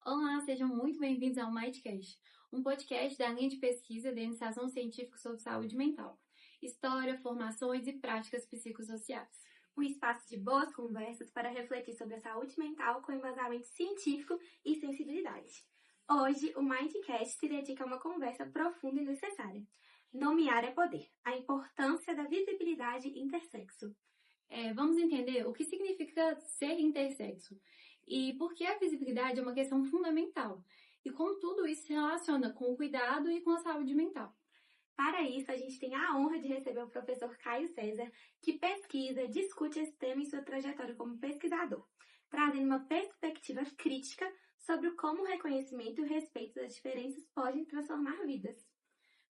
Olá, sejam muito bem-vindos ao Mindcast, um podcast da linha de pesquisa da Iniciação Científica sobre Saúde Mental, História, Formações e Práticas Psicossociais. Um espaço de boas conversas para refletir sobre a saúde mental com embasamento científico e sensibilidade. Hoje, o Mindcast se dedica a uma conversa profunda e necessária. Nomear é poder, a importância da visibilidade intersexo. Vamos entender o que significa ser intersexo e por que a visibilidade é uma questão fundamental e como tudo isso se relaciona com o cuidado e com a saúde mental. Para isso, a gente tem a honra de receber o professor Caio César, que pesquisa, discute esse tema em sua trajetória como pesquisador, trazendo uma perspectiva crítica sobre como o reconhecimento e o respeito das diferenças podem transformar vidas.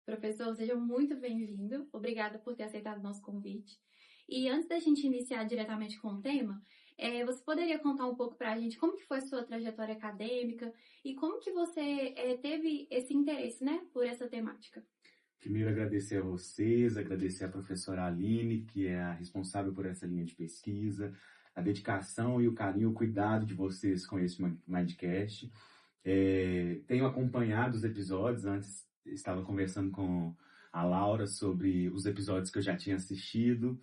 Professor, seja muito bem-vindo. Obrigada por ter aceitado o nosso convite. E antes da gente iniciar diretamente com o tema, você poderia contar um pouco para a gente como que foi a sua trajetória acadêmica e como que você teve esse interesse, por essa temática? Primeiro, agradecer a vocês, agradecer a professora Aline, que é a responsável por essa linha de pesquisa, a dedicação e o carinho, o cuidado de vocês com esse Mindcast. Tenho acompanhado os episódios, antes estava conversando com a Laura sobre os episódios que eu já tinha assistido.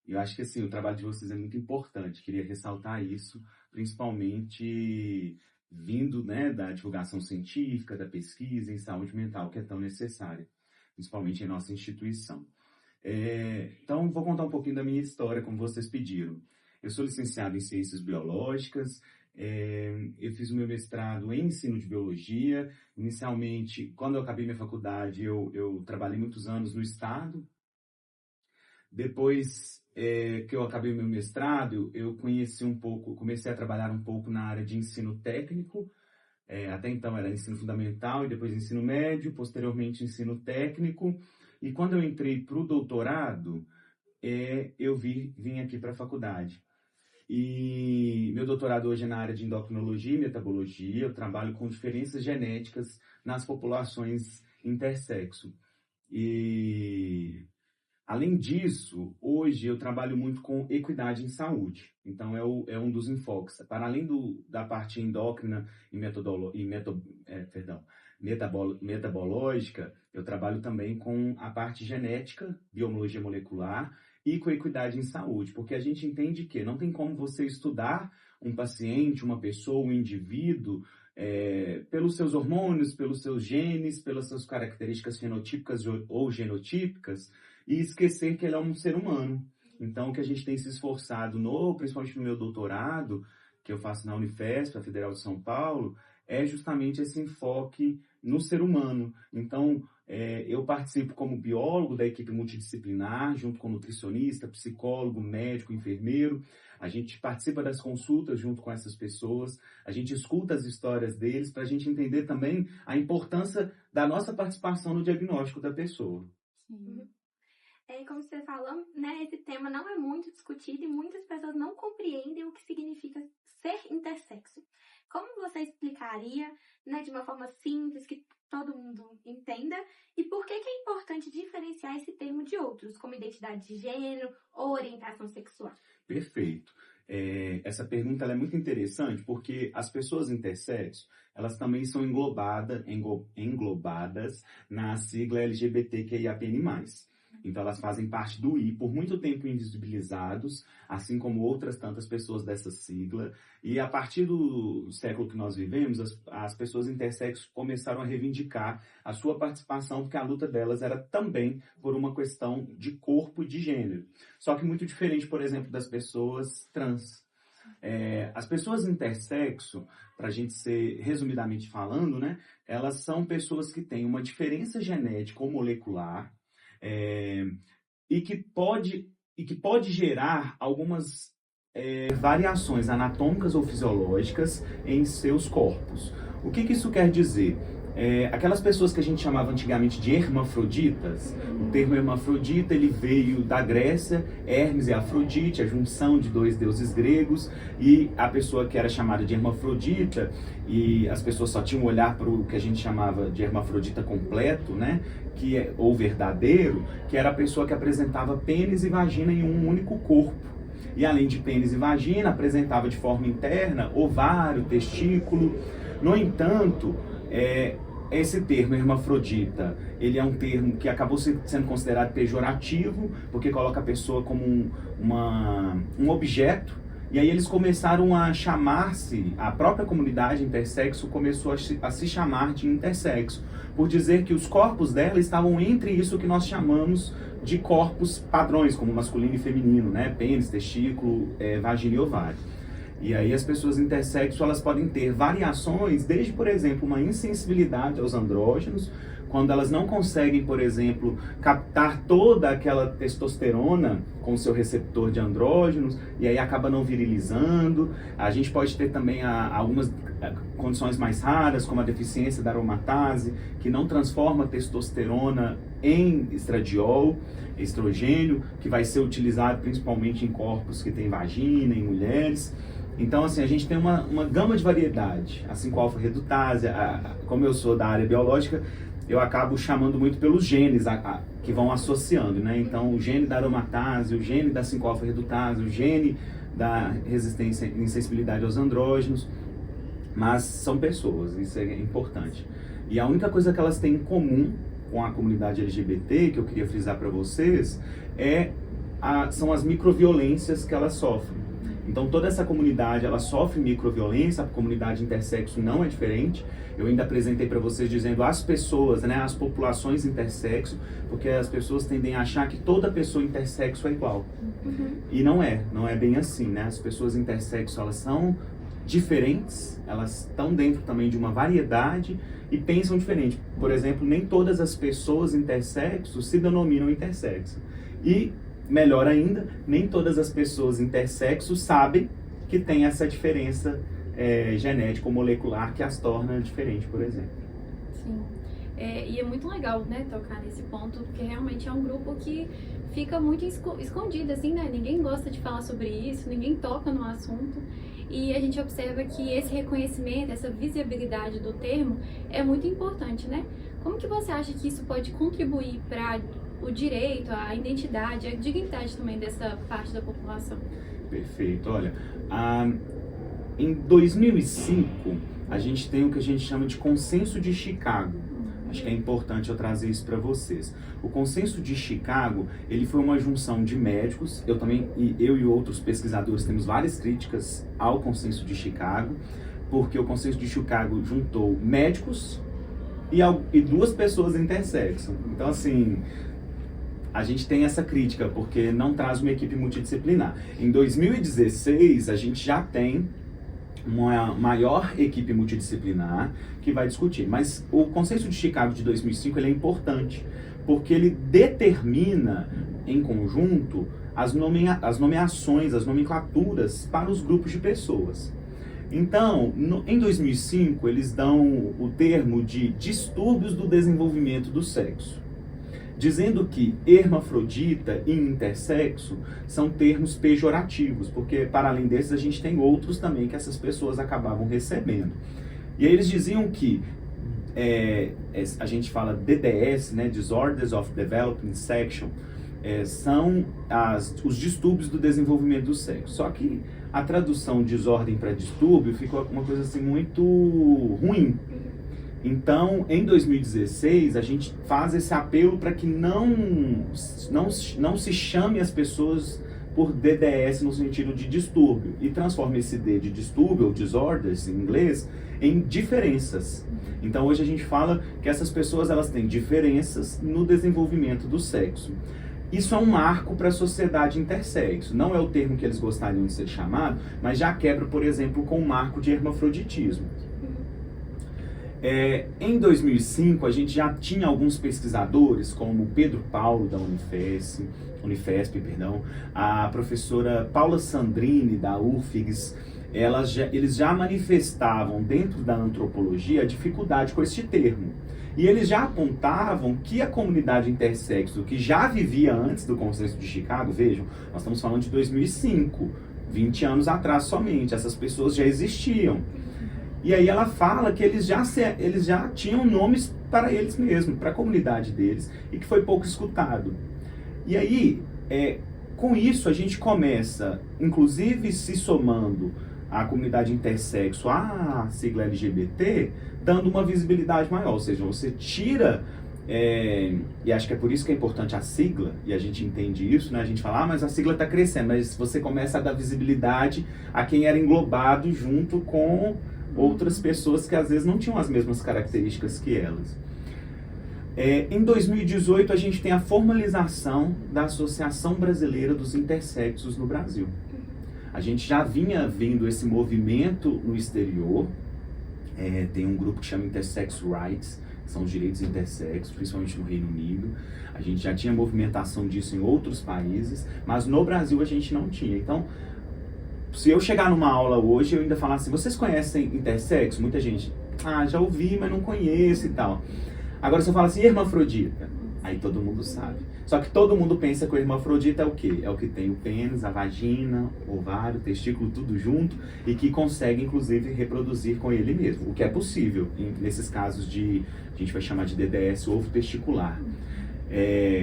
Eu acho que assim, o trabalho de vocês é muito importante, queria ressaltar isso, principalmente vindo da divulgação científica, da pesquisa em saúde mental, que é tão necessária, principalmente em nossa instituição. Então, vou contar um pouquinho da minha história, como vocês pediram. Eu sou licenciado em Ciências Biológicas, eu fiz o meu mestrado em Ensino de Biologia. Inicialmente, quando eu acabei minha faculdade, eu trabalhei muitos anos no Estado. Depois que eu acabei meu mestrado, eu comecei a trabalhar um pouco na área de ensino técnico. Até então era ensino fundamental e depois ensino médio, posteriormente ensino técnico. E quando eu entrei para o doutorado, eu vim aqui para a faculdade. E meu doutorado hoje é na área de endocrinologia e metabologia. Eu trabalho com diferenças genéticas nas populações intersexo. E além disso, hoje eu trabalho muito com equidade em saúde. Então, é um dos enfoques. Para além da parte endócrina e metabológica, eu trabalho também com a parte genética, biologia molecular e com equidade em saúde. Porque a gente entende que não tem como você estudar um paciente, uma pessoa, um indivíduo, pelos seus hormônios, pelos seus genes, pelas suas características fenotípicas ou genotípicas, e esquecer que ele é um ser humano. Então, o que a gente tem se esforçado, principalmente no meu doutorado, que eu faço na Unifesp, a Federal de São Paulo, é justamente esse enfoque no ser humano. Então, eu participo como biólogo da equipe multidisciplinar, junto com nutricionista, psicólogo, médico, enfermeiro. A gente participa das consultas junto com essas pessoas, a gente escuta as histórias deles para a gente entender também a importância da nossa participação no diagnóstico da pessoa. Sim. Como você falou, esse tema não é muito discutido e muitas pessoas não compreendem o que significa ser intersexo. Como você explicaria, de uma forma simples, que todo mundo entenda, e por que é importante diferenciar esse termo de outros, como identidade de gênero ou orientação sexual? Perfeito. Essa pergunta ela é muito interessante porque as pessoas intersexo, elas também são englobadas na sigla LGBTQIAPN+. Então, elas fazem parte do I, por muito tempo invisibilizados, assim como outras tantas pessoas dessa sigla. E a partir do século que nós vivemos, as pessoas intersexo começaram a reivindicar a sua participação, porque a luta delas era também por uma questão de corpo e de gênero. Só que muito diferente, por exemplo, das pessoas trans. As pessoas intersexo, para a gente ser resumidamente falando, elas são pessoas que têm uma diferença genética ou molecular, e que pode gerar algumas variações anatômicas ou fisiológicas em seus corpos. O que isso quer dizer? Aquelas pessoas que a gente chamava antigamente de hermafroditas, o termo hermafrodita ele veio da Grécia, Hermes e Afrodite, a junção de dois deuses gregos, e a pessoa que era chamada de hermafrodita, e as pessoas só tinham um olhar para o que a gente chamava de hermafrodita completo, ou verdadeiro, que era a pessoa que apresentava pênis e vagina em um único corpo. E além de pênis e vagina, apresentava de forma interna ovário, testículo. No entanto, esse termo hermafrodita, ele é um termo que acabou sendo considerado pejorativo, porque coloca a pessoa como um objeto. E aí eles começaram a chamar-se, a própria comunidade intersexo começou a se chamar de intersexo, por dizer que os corpos dela estavam entre isso que nós chamamos de corpos padrões, como masculino e feminino, né? Pênis, testículo, vagina e ovário. E aí as pessoas intersexo, elas podem ter variações, desde, por exemplo, uma insensibilidade aos andrógenos, quando elas não conseguem, por exemplo, captar toda aquela testosterona com o seu receptor de andrógenos, e aí acaba não virilizando. A gente pode ter também algumas condições mais raras, como a deficiência da aromatase, que não transforma a testosterona em estradiol, estrogênio, que vai ser utilizado principalmente em corpos que têm vagina, em mulheres. Então, assim, a gente tem uma gama de variedade, assim como a alfa-redutase. Como eu sou da área biológica, eu acabo chamando muito pelos genes que vão associando, né? Então, o gene da aromatase, o gene da 5-alfa-redutase, o gene da resistência e insensibilidade aos andrógenos, mas são pessoas, isso é importante. E a única coisa que elas têm em comum com a comunidade LGBT, que eu queria frisar para vocês, são as microviolências que elas sofrem. Então, toda essa comunidade, ela sofre microviolência, a comunidade intersexo não é diferente. Eu ainda apresentei para vocês dizendo as pessoas, né, as populações intersexo, porque as pessoas tendem a achar que toda pessoa intersexo é igual. E não é bem assim, né? As pessoas intersexo, elas são diferentes, elas estão dentro também de uma variedade e pensam diferente. Por exemplo, nem todas as pessoas intersexo se denominam intersexo. E melhor ainda, nem todas as pessoas intersexo sabem que tem essa diferença genética ou molecular que as torna diferentes, por exemplo. Sim. E é muito legal, né, tocar nesse ponto, porque realmente é um grupo que fica muito escondido, assim, né? Ninguém gosta de falar sobre isso, ninguém toca no assunto. E a gente observa que esse reconhecimento, essa visibilidade do termo é muito importante, né? Como que você acha que isso pode contribuir para o direito, a identidade, a dignidade também dessa parte da população? Perfeito. Olha, em 2005, a gente tem o que a gente chama de Consenso de Chicago. Acho que é importante eu trazer isso para vocês. O Consenso de Chicago, ele foi uma junção de médicos. Eu e outros pesquisadores temos várias críticas ao Consenso de Chicago, porque o Consenso de Chicago juntou médicos e duas pessoas intersexo. Então, assim, a gente tem essa crítica, porque não traz uma equipe multidisciplinar. Em 2016, a gente já tem uma maior equipe multidisciplinar que vai discutir. Mas o Consenso de Chicago de 2005 ele é importante, porque ele determina, em conjunto, as nomeações, as nomenclaturas para os grupos de pessoas. Então, em 2005, eles dão o termo de distúrbios do desenvolvimento do sexo, dizendo que hermafrodita e intersexo são termos pejorativos, porque para além desses a gente tem outros também que essas pessoas acabavam recebendo. E aí eles diziam que a gente fala DDS, né, Disorders of Development Sexual, são os distúrbios do desenvolvimento do sexo. Só que a tradução desordem para distúrbio ficou uma coisa assim muito ruim. Então, em 2016, a gente faz esse apelo para que não se chame as pessoas por DDS no sentido de distúrbio e transforme esse D de distúrbio, ou disorders em inglês, em diferenças. Então, hoje a gente fala que essas pessoas elas têm diferenças no desenvolvimento do sexo. Isso é um marco para a sociedade intersexo. Não é o termo que eles gostariam de ser chamado, mas já quebra, por exemplo, com o marco de hermafroditismo. Em 2005, a gente já tinha alguns pesquisadores, como Pedro Paulo, da Unifesp, a professora Paula Sandrini, da UFIGS, eles já manifestavam dentro da antropologia a dificuldade com este termo. E eles já apontavam que a comunidade intersexo, que já vivia antes do Consenso de Chicago, vejam, nós estamos falando de 2005, 20 anos atrás somente, essas pessoas já existiam. E aí ela fala que eles já tinham nomes para eles mesmos, para a comunidade deles, e que foi pouco escutado. E aí, com isso, a gente começa, inclusive se somando à comunidade intersexo, à sigla LGBT, dando uma visibilidade maior. Ou seja, você tira, e acho que é por isso que é importante a sigla, e a gente entende isso, né? A gente fala, mas a sigla está crescendo, mas você começa a dar visibilidade a quem era englobado junto com outras pessoas que às vezes não tinham as mesmas características que elas. Em 2018, a gente tem a formalização da Associação Brasileira dos Intersexos no Brasil. A gente já vinha vendo esse movimento no exterior, tem um grupo que chama Intersex Rights, que são os direitos intersexos, principalmente no Reino Unido. A gente já tinha movimentação disso em outros países, mas no Brasil a gente não tinha. Então, se eu chegar numa aula hoje, eu ainda falar assim, vocês conhecem intersexo? Muita gente, já ouvi, mas não conheço e tal. Agora, se eu falo assim, hermafrodita, aí todo mundo sabe. Só que todo mundo pensa que o hermafrodita é o quê? É o que tem o pênis, a vagina, o ovário, o testículo, tudo junto, e que consegue, inclusive, reproduzir com ele mesmo. O que é possível, nesses casos de, a gente vai chamar de DDS, ovo testicular.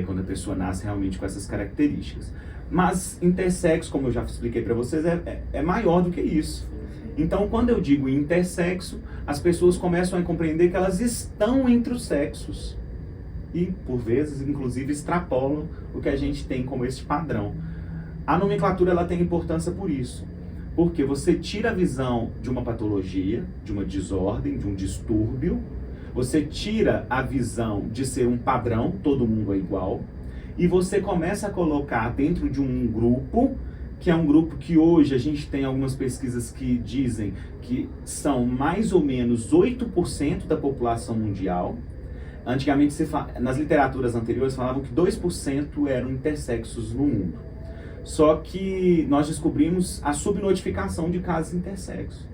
Quando a pessoa nasce realmente com essas características. Mas intersexo, como eu já expliquei para vocês, é maior do que isso. Então, quando eu digo intersexo, as pessoas começam a compreender que elas estão entre os sexos. E, por vezes, inclusive, extrapolam o que a gente tem como esse padrão. A nomenclatura ela tem importância por isso. Porque você tira a visão de uma patologia, de uma desordem, de um distúrbio. Você tira a visão de ser um padrão, todo mundo é igual. E você começa a colocar dentro de um grupo, que é um grupo que hoje a gente tem algumas pesquisas que dizem que são mais ou menos 8% da população mundial. Antigamente, nas literaturas anteriores, falavam que 2% eram intersexos no mundo. Só que nós descobrimos a subnotificação de casos intersexos.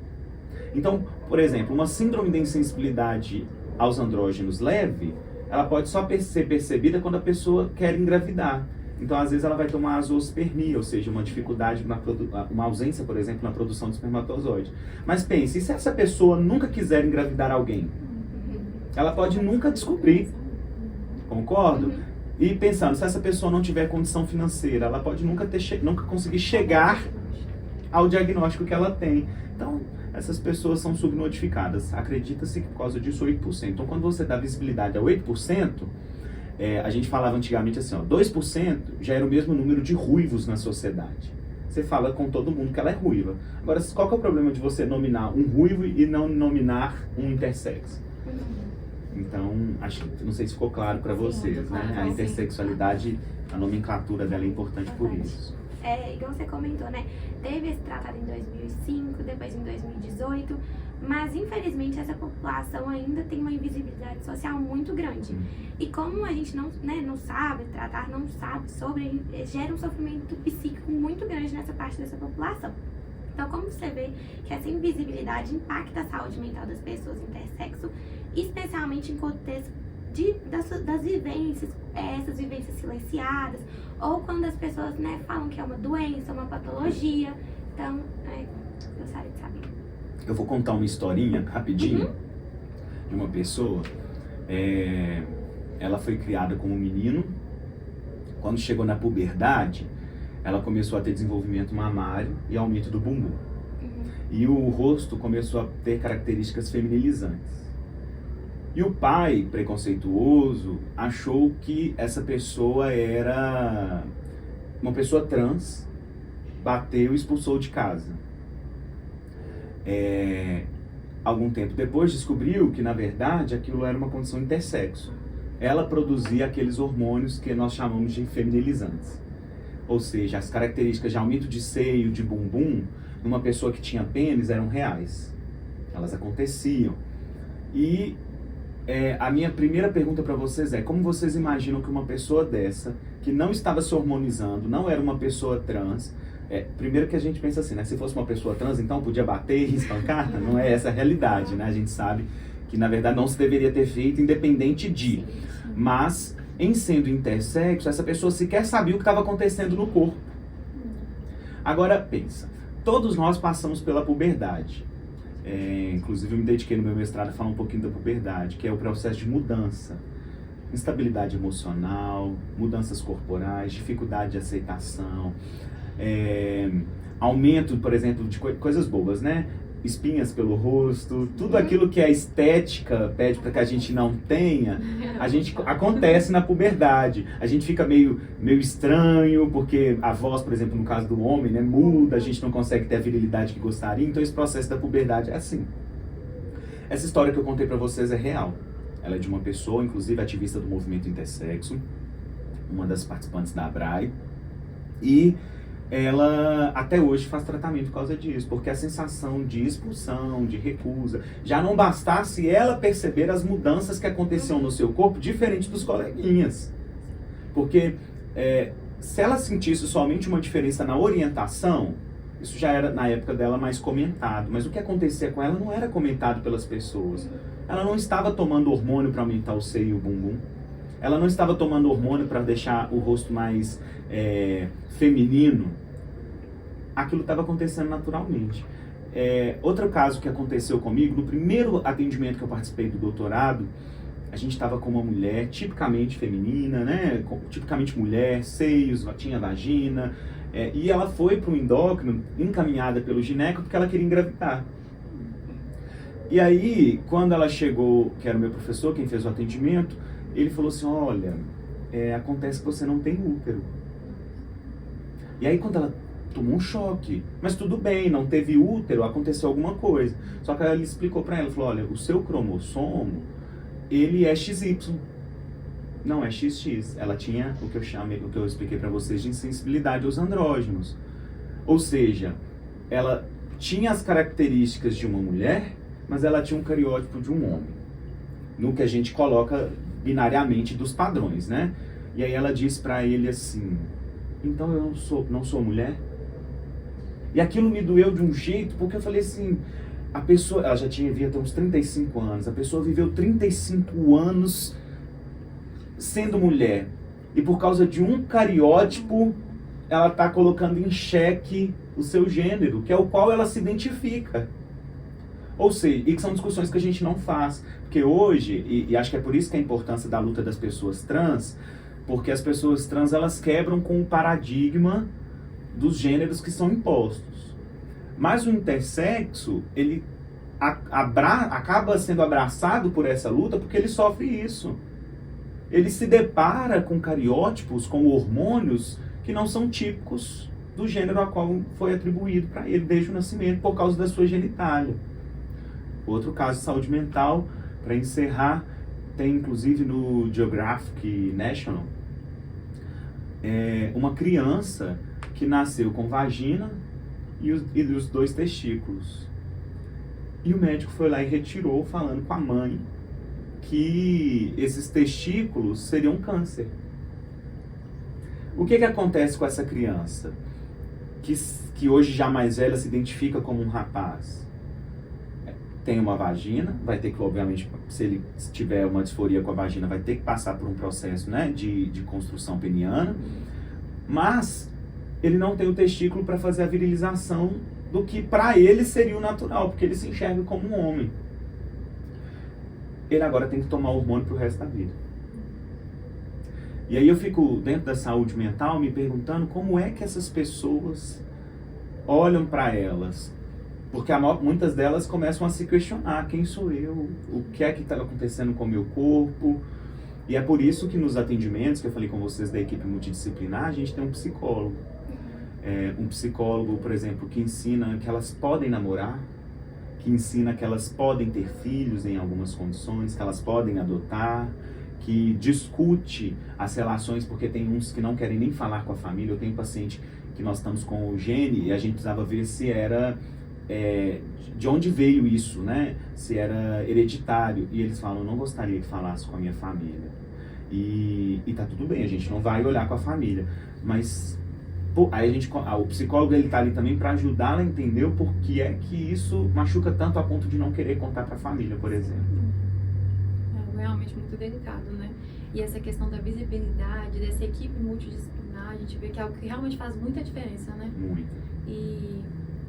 Então, por exemplo, uma síndrome de insensibilidade aos andrógenos leve, ela pode só ser percebida quando a pessoa quer engravidar. Então, às vezes, ela vai ter uma azoospermia, ou seja, uma dificuldade, uma ausência, por exemplo, na produção de espermatozoide. Mas pense, e se essa pessoa nunca quiser engravidar alguém? Ela pode nunca descobrir, concordo? E pensando, se essa pessoa não tiver condição financeira, ela pode nunca conseguir chegar ao diagnóstico que ela tem. Então, essas pessoas são subnotificadas. Acredita-se que por causa disso 8%. Então, quando você dá visibilidade a 8%, a gente falava antigamente assim, 2% já era o mesmo número de ruivos na sociedade. Você fala com todo mundo que ela é ruiva. Agora, qual que é o problema de você nominar um ruivo e não nominar um intersexo? Então, não sei se ficou claro para vocês, né? A intersexualidade, a nomenclatura dela é importante por isso. Igual você comentou, né? Teve esse tratado em 2005, depois em 2018, mas infelizmente essa população ainda tem uma invisibilidade social muito grande. E como a gente não sabe tratar, não sabe sobre, gera um sofrimento psíquico muito grande nessa parte dessa população. Então, como você vê que essa invisibilidade impacta a saúde mental das pessoas intersexo, especialmente em contexto das vivências, essas vivências silenciadas, ou quando as pessoas falam que é uma doença, uma patologia. Então, gostaria de saber. Eu vou contar uma historinha rapidinho de uma pessoa. Ela foi criada como menino. Quando chegou na puberdade, ela começou a ter desenvolvimento mamário e aumento do bumbum. E o rosto começou a ter características feminilizantes. E o pai, preconceituoso, achou que essa pessoa era uma pessoa trans, bateu e expulsou de casa. Algum tempo depois descobriu que, na verdade, aquilo era uma condição intersexo. Ela produzia aqueles hormônios que nós chamamos de feminilizantes. Ou seja, as características de aumento de seio, de bumbum, numa pessoa que tinha pênis eram reais. Elas aconteciam. E a minha primeira pergunta para vocês é: como vocês imaginam que uma pessoa dessa, que não estava se hormonizando, não era uma pessoa trans, primeiro que a gente pensa assim, né? Se fosse uma pessoa trans, então podia bater e espancar? Não é essa a realidade, né? A gente sabe que, na verdade, não se deveria ter feito independente de. Mas, em sendo intersexo, essa pessoa sequer sabia o que estava acontecendo no corpo. Agora, pensa. Todos nós passamos pela puberdade. Inclusive, eu me dediquei no meu mestrado a falar um pouquinho da puberdade, que é o processo de mudança. instabilidade emocional, mudanças corporais, dificuldade de aceitação, aumento, por exemplo, de coisas bobas, né? Espinhas pelo rosto, tudo aquilo que a estética pede para que a gente não tenha, acontece na puberdade. A gente fica meio estranho, porque a voz, por exemplo, no caso do homem, né, muda, a gente não consegue ter a virilidade que gostaria, então esse processo da puberdade é assim. Essa história que eu contei para vocês é real. Ela é de uma pessoa, inclusive ativista do movimento intersexo, uma das participantes da ABRAE, e ela até hoje faz tratamento por causa disso, porque a sensação de expulsão, de recusa, já não bastasse ela perceber as mudanças que aconteciam no seu corpo, diferente dos coleguinhas. Porque se ela sentisse somente uma diferença na orientação, isso já era na época dela mais comentado, mas o que acontecia com ela não era comentado pelas pessoas. Ela não estava tomando hormônio para aumentar o seio e o bumbum. Ela não estava tomando hormônio para deixar o rosto mais feminino. Aquilo estava acontecendo naturalmente. Outro caso que aconteceu comigo, no primeiro atendimento que eu participei do doutorado, a gente estava com uma mulher tipicamente feminina, né? Tipicamente mulher, seios, tinha vagina, e ela foi para o endócrino, encaminhada pelo gineco, porque ela queria engravidar. E aí, quando ela chegou, que era o meu professor, quem fez o atendimento, ele falou assim, olha, acontece que você não tem útero. E aí, quando ela tomou um choque, mas tudo bem, não teve útero, aconteceu alguma coisa. Só que ele explicou para ela, falou, olha, o seu cromossomo, ele é XY, não é XX. Ela tinha o que eu expliquei para vocês de insensibilidade aos andrógenos. Ou seja, ela tinha as características de uma mulher, mas ela tinha um cariótipo de um homem. No que a gente coloca binariamente dos padrões, né? E aí ela disse para ele assim, então eu não sou mulher? E aquilo me doeu de um jeito, porque eu falei assim, a pessoa, ela já devia ter uns 35 anos, a pessoa viveu 35 anos sendo mulher, e por causa de um cariótipo, ela está colocando em xeque o seu gênero, que é o qual ela se identifica. Ou seja, e que são discussões que a gente não faz, porque hoje, e acho que é por isso que a importância da luta das pessoas trans, porque as pessoas trans, elas quebram com o paradigma dos gêneros que são impostos. Mas o intersexo, ele acaba sendo abraçado por essa luta porque ele sofre isso. Ele se depara com cariótipos, com hormônios que não são típicos do gênero a qual foi atribuído para ele desde o nascimento por causa da sua genitália. Outro caso de saúde mental, para encerrar, tem inclusive no Geographic National, uma criança que nasceu com vagina e os 2 testículos. E o médico foi lá e retirou, falando com a mãe que esses testículos seriam câncer. O que acontece com essa criança? Que hoje já mais velha se identifica como um rapaz. Tem uma vagina, vai ter que, obviamente, se ele tiver uma disforia com a vagina, vai ter que passar por um processo, né, de construção peniana, mas ele não tem o testículo para fazer a virilização do que para ele seria o natural, porque ele se enxerga como um homem. Ele agora tem que tomar hormônio pro resto da vida. E aí eu fico, dentro da saúde mental, me perguntando como é que essas pessoas olham para elas. Porque muitas delas começam a se questionar, quem sou eu? O que é que está acontecendo com o meu corpo? E é por isso que nos atendimentos, que eu falei com vocês da equipe multidisciplinar, a gente tem um psicólogo. Um psicólogo, por exemplo, que ensina que elas podem namorar, que ensina que elas podem ter filhos em algumas condições, que elas podem adotar, que discute as relações, porque tem uns que não querem nem falar com a família. Eu tenho um paciente que nós estamos com o gene e a gente precisava ver se era... de onde veio isso, né? Se era hereditário. E eles falam, eu não gostaria que falasse com a minha família. E tá tudo bem, a gente não vai olhar com a família. Mas aí o psicólogo, ele tá ali também para ajudá-la a entender o porquê é que isso machuca tanto a ponto de não querer contar para a família, por exemplo. É realmente muito delicado, né? E essa questão da visibilidade, dessa equipe multidisciplinar, a gente vê que é algo que realmente faz muita diferença, né? Muito. E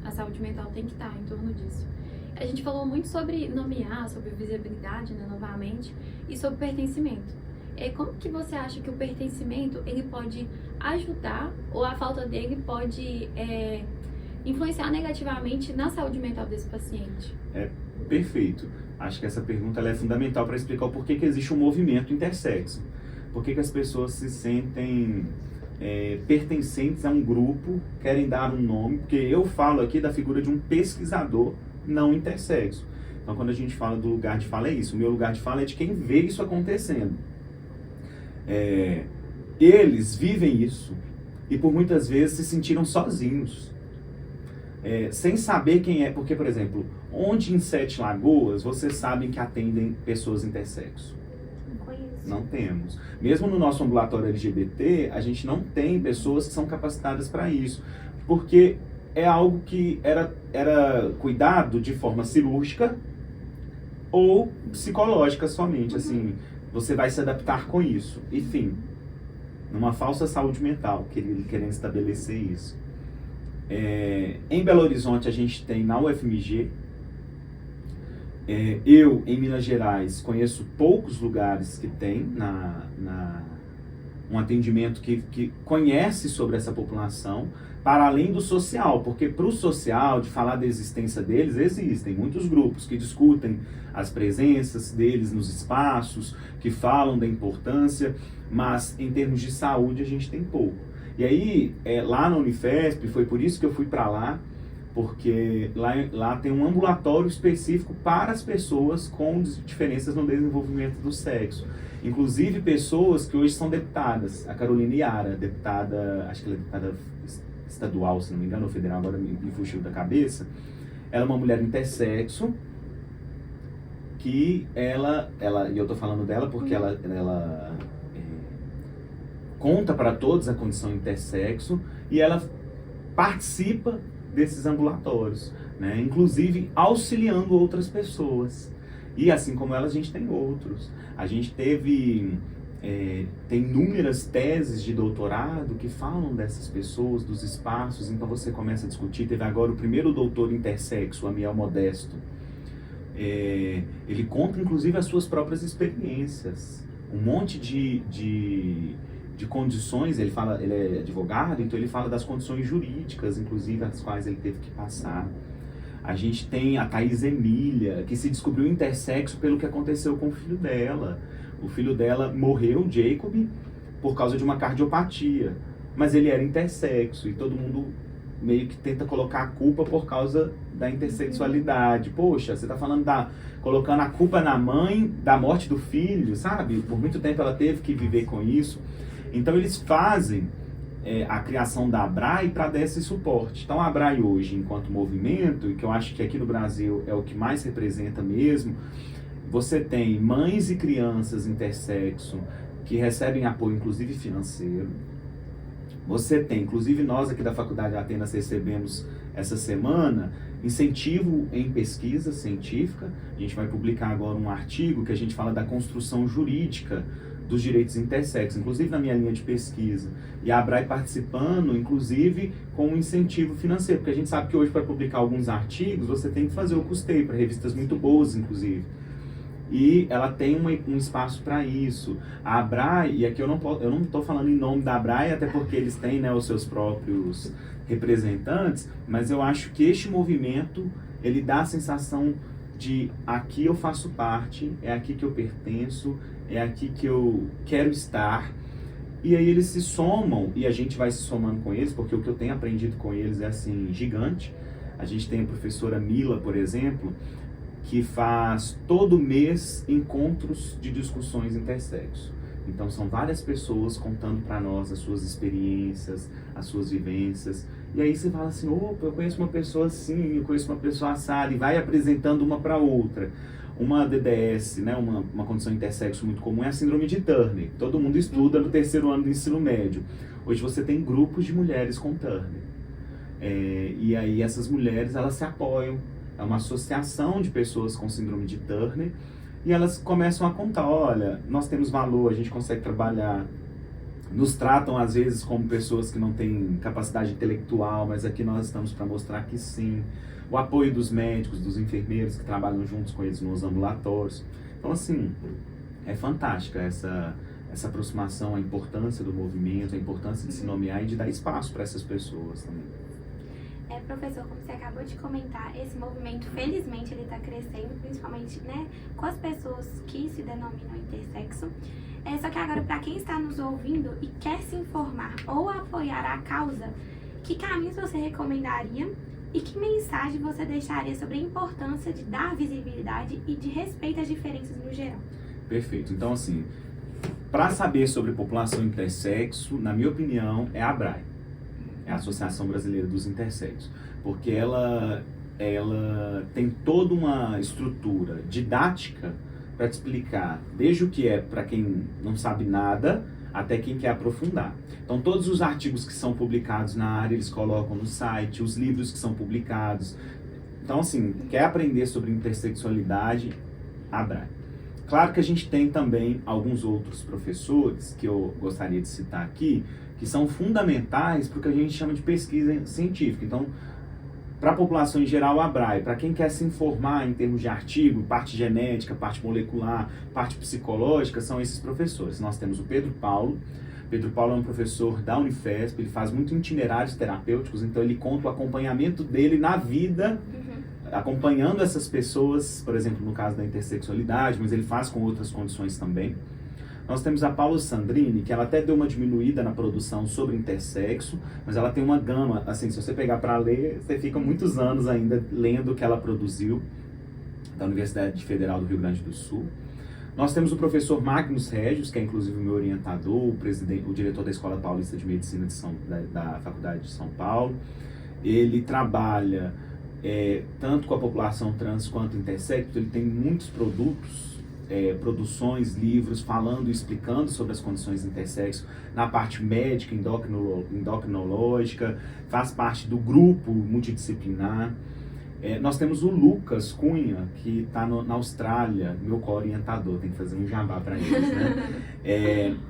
a saúde mental tem que estar em torno disso. A gente falou muito sobre nomear, sobre visibilidade, né, novamente, e sobre pertencimento. como que você acha que o pertencimento ele pode ajudar ou a falta dele pode influenciar negativamente na saúde mental desse paciente? Perfeito. Acho que essa pergunta ela é fundamental para explicar o porquê que existe um movimento intersexo. Por que as pessoas se sentem pertencentes a um grupo, querem dar um nome, porque eu falo aqui da figura de um pesquisador não intersexo. Então, quando a gente fala do lugar de fala, é isso. O meu lugar de fala é de quem vê isso acontecendo. Eles vivem isso e por muitas vezes se sentiram sozinhos, sem saber quem é. Porque, por exemplo, onde em Sete Lagoas vocês sabem que atendem pessoas intersexo? Não conheço. Não temos. Mesmo no nosso ambulatório LGBT, a gente não tem pessoas que são capacitadas para isso, porque é algo que era cuidado de forma cirúrgica ou psicológica somente, assim, você vai se adaptar com isso. Enfim, numa falsa saúde mental, querendo estabelecer isso. Em Belo Horizonte a gente tem na UFMG, eu em Minas Gerais conheço poucos lugares que tem um atendimento que conhece sobre essa população, para além do social, porque para o social, de falar da existência deles, existem muitos grupos que discutem as presenças deles nos espaços, que falam da importância, mas em termos de saúde a gente tem pouco. E aí, lá na Unifesp, foi por isso que eu fui para lá, porque lá tem um ambulatório específico para as pessoas com diferenças no desenvolvimento do sexo. Inclusive pessoas que hoje são deputadas. A Carolina Iara, deputada, acho que ela é deputada estadual, se não me engano, ou federal, agora me fugiu da cabeça. Ela é uma mulher intersexo, que e eu tô falando dela porque ela conta para todos a condição intersexo e ela participa desses ambulatórios, né? Inclusive auxiliando outras pessoas. E assim como ela, a gente tem outros. A gente tem inúmeras teses de doutorado que falam dessas pessoas, dos espaços, então você começa a discutir. Teve agora o primeiro doutor intersexo, o Amiel Modesto. Ele conta inclusive as suas próprias experiências, um monte de condições. Ele é advogado, então ele fala das condições jurídicas, inclusive as quais ele teve que passar. A gente tem a Thaís Emília, que se descobriu intersexo pelo que aconteceu com o filho dela. O filho dela morreu, Jacob, por causa de uma cardiopatia, mas ele era intersexo e todo mundo meio que tenta colocar a culpa por causa da intersexualidade. Poxa, você tá falando colocando a culpa na mãe da morte do filho, sabe? Por muito tempo ela teve que viver com isso. Então eles fazem a criação da ABRAE para dar esse suporte. Então a ABRAE hoje, enquanto movimento, e que eu acho que aqui no Brasil é o que mais representa mesmo, você tem mães e crianças intersexo que recebem apoio, inclusive financeiro. Você tem, inclusive nós aqui da Faculdade de Atenas recebemos essa semana incentivo em pesquisa científica. A gente vai publicar agora um artigo que a gente fala da construção jurídica dos direitos intersexo, inclusive na minha linha de pesquisa. E a ABRAE participando, inclusive, com um incentivo financeiro, porque a gente sabe que hoje para publicar alguns artigos você tem que fazer o custeio para revistas muito boas, inclusive. E ela tem um espaço para isso. A ABRAE, e aqui eu não estou falando em nome da ABRAE, até porque eles têm, né, os seus próprios representantes, mas eu acho que este movimento, ele dá a sensação de aqui eu faço parte, é aqui que eu pertenço, é aqui que eu quero estar. E aí eles se somam, e a gente vai se somando com eles, porque o que eu tenho aprendido com eles é assim, gigante. A gente tem a professora Mila, por exemplo, que faz todo mês encontros de discussões intersexo. Então são várias pessoas contando para nós as suas experiências, as suas vivências. E aí você fala assim, opa, eu conheço uma pessoa assim, eu conheço uma pessoa assada, e vai apresentando uma para outra. Uma DDS, né, uma condição intersexo muito comum é a síndrome de Turner. Todo mundo estuda no terceiro ano do ensino médio. Hoje você tem grupos de mulheres com Turner. E aí essas mulheres, elas se apoiam. É uma associação de pessoas com síndrome de Turner e elas começam a contar, olha, nós temos valor, a gente consegue trabalhar. Nos tratam às vezes como pessoas que não têm capacidade intelectual, mas aqui nós estamos para mostrar que sim. O apoio dos médicos, dos enfermeiros que trabalham juntos com eles nos ambulatórios. Então assim, é fantástica essa essa aproximação, a importância do movimento, a importância de se nomear e de dar espaço para essas pessoas também. Professor, como você acabou de comentar, esse movimento, felizmente, ele está crescendo, principalmente, né, com as pessoas que se denominam intersexo. Só que agora, para quem está nos ouvindo e quer se informar ou apoiar a causa, que caminhos você recomendaria e que mensagem você deixaria sobre a importância de dar visibilidade e de respeito às diferenças no geral? Perfeito. Então, assim, para saber sobre população intersexo, na minha opinião, é a ABRAE. É a Associação Brasileira dos Intersexos, porque ela tem toda uma estrutura didática para te explicar, desde o que é para quem não sabe nada, até quem quer aprofundar. Então, todos os artigos que são publicados na área, eles colocam no site, os livros que são publicados. Então, assim, quer aprender sobre intersexualidade, ABRAE. Claro que a gente tem também alguns outros professores, que eu gostaria de citar aqui, que são fundamentais para o que a gente chama de pesquisa científica. Então, para a população em geral, a ABRAE, para quem quer se informar em termos de artigo, parte genética, parte molecular, parte psicológica, são esses professores. Nós temos o Pedro Paulo. Pedro Paulo é um professor da Unifesp, ele faz muito itinerários terapêuticos, então ele conta o acompanhamento dele na vida, acompanhando essas pessoas, por exemplo, no caso da intersexualidade, mas ele faz com outras condições também. Nós temos a Paula Sandrini, que ela até deu uma diminuída na produção sobre intersexo, mas ela tem uma gama, assim, se você pegar para ler, você fica muitos anos ainda lendo o que ela produziu, da Universidade Federal do Rio Grande do Sul. Nós temos o professor Magnus Regius, que é inclusive o meu orientador, o diretor da Escola Paulista de Medicina da Faculdade de São Paulo. Ele trabalha tanto com a população trans quanto intersexo, ele tem muitos produções, livros falando e explicando sobre as condições intersexo na parte médica, endocrinológica, faz parte do grupo multidisciplinar. Nós temos o Lucas Cunha, que está na Austrália, meu co-orientador, tem que fazer um jabá para eles, né?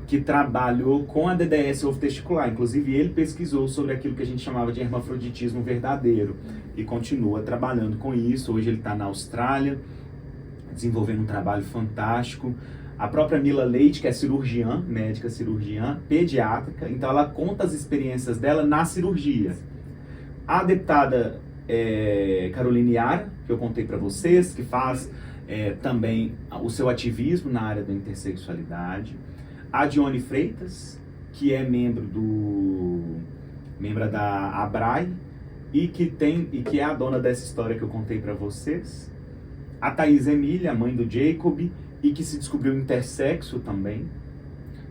Que trabalhou com a DDS ovo-testicular, inclusive ele pesquisou sobre aquilo que a gente chamava de hermafroditismo verdadeiro e continua trabalhando com isso. Hoje ele está na Austrália, desenvolvendo um trabalho fantástico. A própria Mila Leite, que é cirurgiã, médica cirurgiã, pediátrica, então ela conta as experiências dela na cirurgia. A deputada Caroline Yara, que eu contei para vocês, que faz também o seu ativismo na área da intersexualidade. A Dione Freitas, que é membro da ABRAE e que é a dona dessa história que eu contei para vocês. A Thaís Emília, a mãe do Jacob, e que se descobriu intersexo também.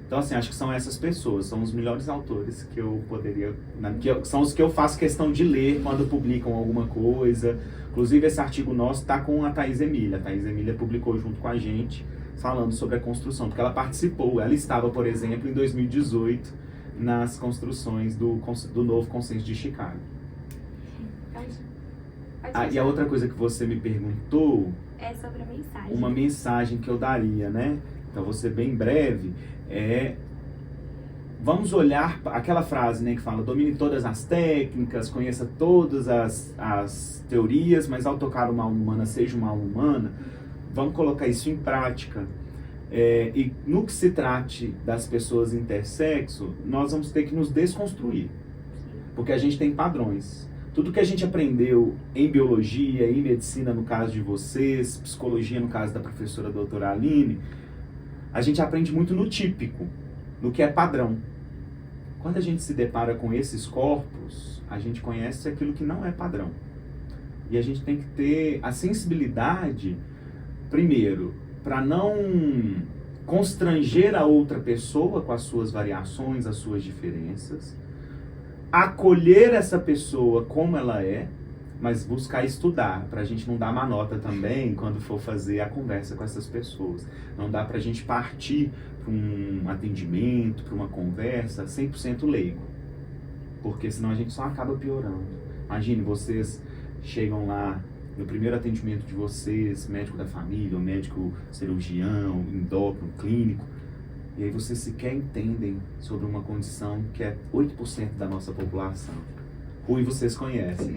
Então, assim, acho que são essas pessoas, são os melhores autores que eu poderia... são os que eu faço questão de ler quando publicam alguma coisa. Inclusive, esse artigo nosso está com a Thaís Emília. A Thaís Emília publicou junto com a gente, falando sobre a construção, porque ela participou. Ela estava, por exemplo, em 2018, nas construções do novo Consenso de Chicago. E a outra coisa que você me perguntou... É sobre a mensagem. Uma mensagem que eu daria, né? Então, vou ser bem breve. Vamos olhar aquela frase, né, que fala: domine todas as técnicas, conheça todas as teorias, mas ao tocar uma alma humana, seja uma alma humana. Vamos colocar isso em prática. E no que se trate das pessoas intersexo, nós vamos ter que nos desconstruir, porque a gente tem padrões. Tudo que a gente aprendeu em biologia, em medicina, no caso de vocês, psicologia, no caso da professora doutora Aline, a gente aprende muito no típico, no que é padrão. Quando a gente se depara com esses corpos, a gente conhece aquilo que não é padrão. E a gente tem que ter a sensibilidade, primeiro, para não constranger a outra pessoa com as suas variações, as suas diferenças, acolher essa pessoa como ela é, mas buscar estudar, para a gente não dar má nota também quando for fazer a conversa com essas pessoas. Não dá para a gente partir para um atendimento, para uma conversa 100% leigo, porque senão a gente só acaba piorando. Imagine, vocês chegam lá no primeiro atendimento de vocês, médico da família, médico cirurgião, endócrino, clínico, e aí vocês sequer entendem sobre uma condição que é 8% da nossa população. Rui, vocês conhecem.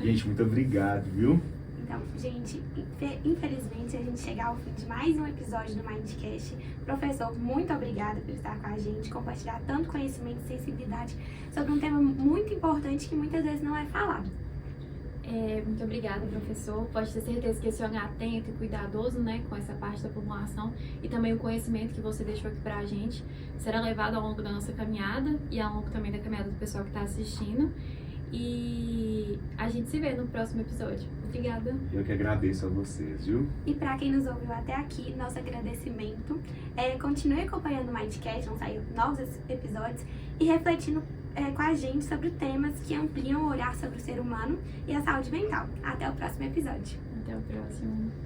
Gente, muito obrigado, viu? Então, gente, infelizmente a gente chega ao fim de mais um episódio do Mindcast. Professor, muito obrigada por estar com a gente, compartilhar tanto conhecimento e sensibilidade sobre um tema muito importante que muitas vezes não é falado. Muito obrigada, professor. Pode ter certeza que esse olhar atento e cuidadoso, né, com essa parte da formulação e também o conhecimento que você deixou aqui pra gente será levado ao longo da nossa caminhada e ao longo também da caminhada do pessoal que está assistindo. E a gente se vê no próximo episódio. Obrigada. Eu que agradeço a vocês, viu? E para quem nos ouviu até aqui, nosso agradecimento. Continue acompanhando o Mindcast, vão sair novos episódios e refletindo com a gente sobre temas que ampliam o olhar sobre o ser humano e a saúde mental. Até o próximo episódio. Até o próximo.